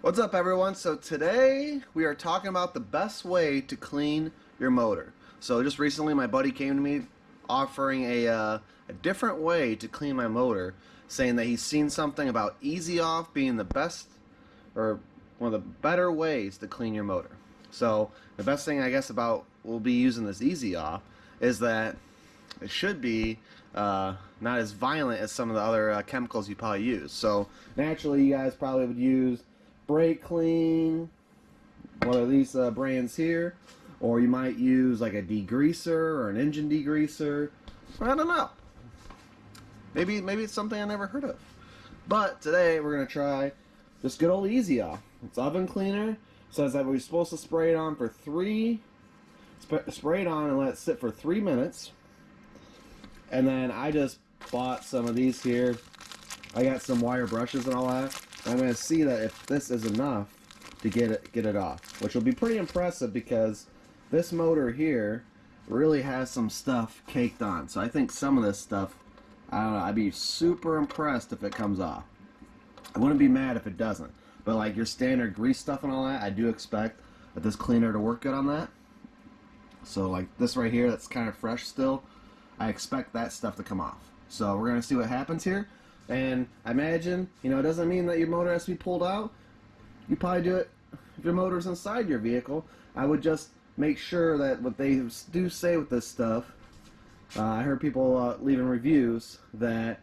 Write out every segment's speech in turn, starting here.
What's up, everyone? So today we are talking about the best way to clean your motor. So just recently my buddy came to me offering a different way to clean my motor, saying that he's seen something about Easy Off being the best or one of the better ways to clean your motor. So the best thing I guess about we'll be using this Easy Off is that it should be not as violent as some of the other chemicals you probably use. So naturally you guys probably would use brake clean, one of these brands here, or you might use like a degreaser or an engine degreaser. I don't know. Maybe it's something I never heard of. But today we're gonna try this good old Easy Off. It's oven cleaner. It says that we're supposed to spray it on for spray it on and let it sit for 3 minutes. And then I just bought some of these here. I got some wire brushes and all that. I'm going to see that if this is enough to get it off, which will be pretty impressive because this motor here really has some stuff caked on. So I think some of this stuff, I don't know, I'd be super impressed if it comes off. I wouldn't be mad if it doesn't. But like your standard grease stuff and all that, I do expect that this cleaner to work good on that. So like this right here, that's kind of fresh still, I expect that stuff to come off. So we're going to see what happens here. And I imagine, you know, it doesn't mean that your motor has to be pulled out. You probably do it if your motor's inside your vehicle. I would just make sure that what they do say with this stuff, I heard people leaving reviews that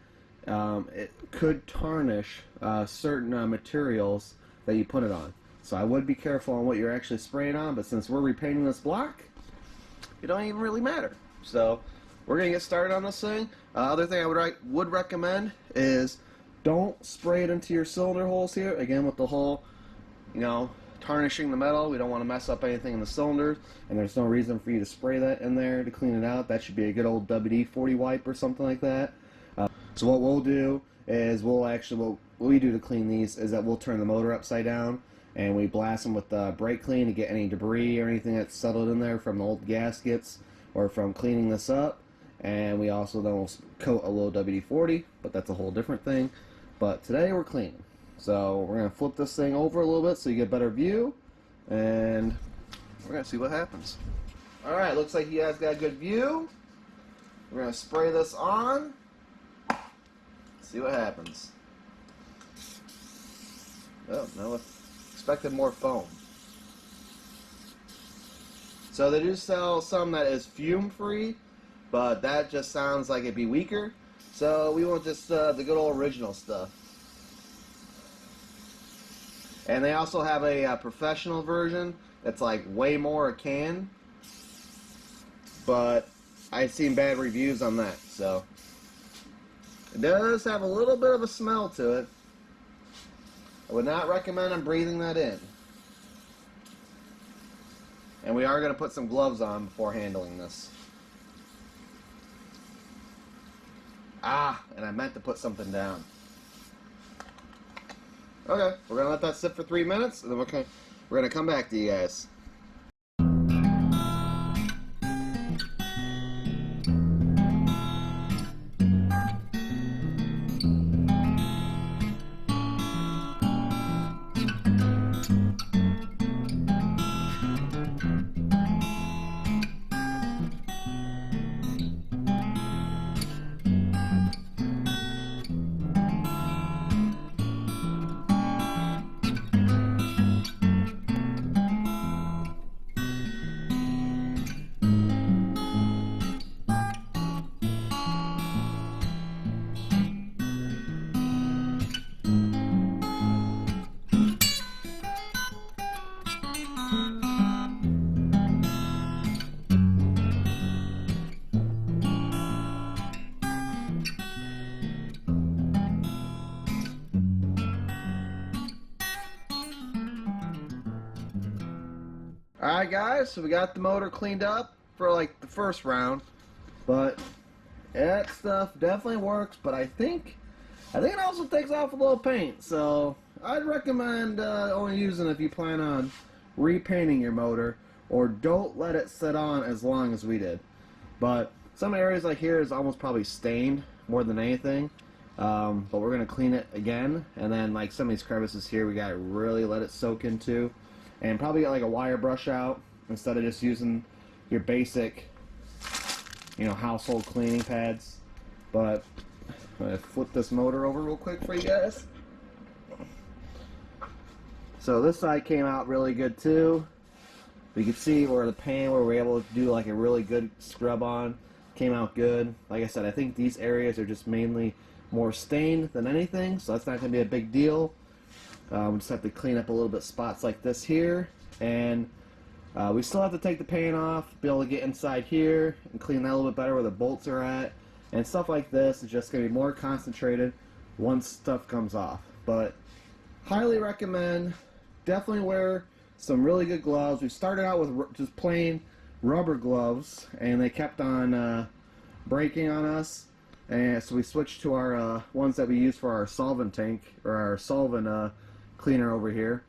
it could tarnish certain materials that you put it on. So I would be careful on what you're actually spraying on, but since we're repainting this block, it don't even really matter. So we're going to get started on this thing. Other thing I would recommend is don't spray it into your cylinder holes here. Again, with the whole, you know, tarnishing the metal, we don't want to mess up anything in the cylinders, and there's no reason for you to spray that in there to clean it out. That should be a good old WD-40 wipe or something like that. So what we'll do is what we do to clean these is that we'll turn the motor upside down and we blast them with brake clean to get any debris or anything that's settled in there from the old gaskets or from cleaning this up. And we also then will coat a little WD-40, but that's a whole different thing. But today we're cleaning. So we're going to flip this thing over a little bit so you get a better view. And we're going to see what happens. Alright, looks like you guys got a good view. We're going to spray this on. See what happens. Oh, no, expected more foam. So they do sell some that is fume-free, but that just sounds like it'd be weaker. So we want just the good old original stuff. And they also have a professional version that's like way more a can. But I've seen bad reviews on that. So it does have a little bit of a smell to it. I would not recommend I'm breathing that in. And we are going to put some gloves on before handling this. And I meant to put something down. Okay, we're going to let that sit for 3 minutes, and then we're going to come back to you guys. Alright guys, so we got the motor cleaned up for like the first round, but that stuff definitely works, but I think it also takes off a little paint, so I'd recommend only using it if you plan on repainting your motor, or don't let it sit on as long as we did. But some areas like here is almost probably stained more than anything, But we're gonna clean it again, and then like some of these crevices here, we gotta really let it soak into, and probably get like a wire brush out instead of just using your basic, you know, household cleaning pads. But I'm gonna flip this motor over real quick for you guys. So this side came out really good too. You can see where the pan, where we're able to do like a really good scrub on, came out good. Like I said, I think these areas are just mainly more stained than anything, so that's not going to be a big deal. We just have to clean up a little bit spots like this here, and we still have to take the pan off, be able to get inside here and clean that a little bit better where the bolts are at, and stuff like this is just going to be more concentrated once stuff comes off. But highly recommend, definitely wear some really good gloves. We started out with just plain rubber gloves, and they kept on breaking on us. And so we switched to our ones that we use for our solvent tank, or our solvent cleaner over here,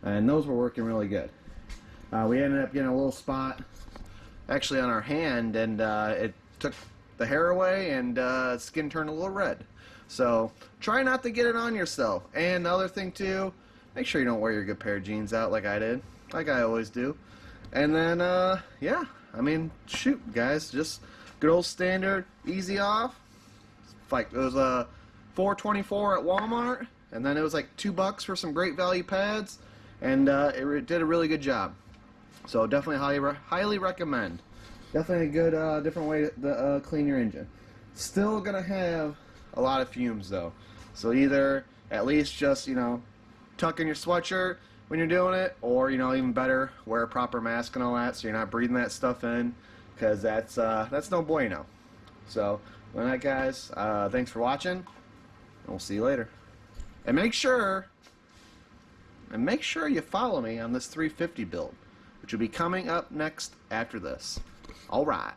and those were working really good. We ended up getting a little spot actually on our hand, and it took the hair away, and skin turned a little red. So try not to get it on yourself. And the other thing too, make sure you don't wear your good pair of jeans out like I did, like I always do. And then yeah, I mean, shoot guys, just good old standard easy off. Like it was $4.24 at Walmart, and then it was like $2 for some great value pads, and it did a really good job. So definitely highly recommend. Definitely a good different way to clean your engine. Still gonna have a lot of fumes though, so either at least just, you know, tuck in your sweatshirt when you're doing it, or, you know, even better, wear a proper mask and all that so you're not breathing that stuff in, because that's no bueno. So with that guys, thanks for watching, and we'll see you later. And make sure you follow me on this 350 build, which will be coming up next after this. Alright.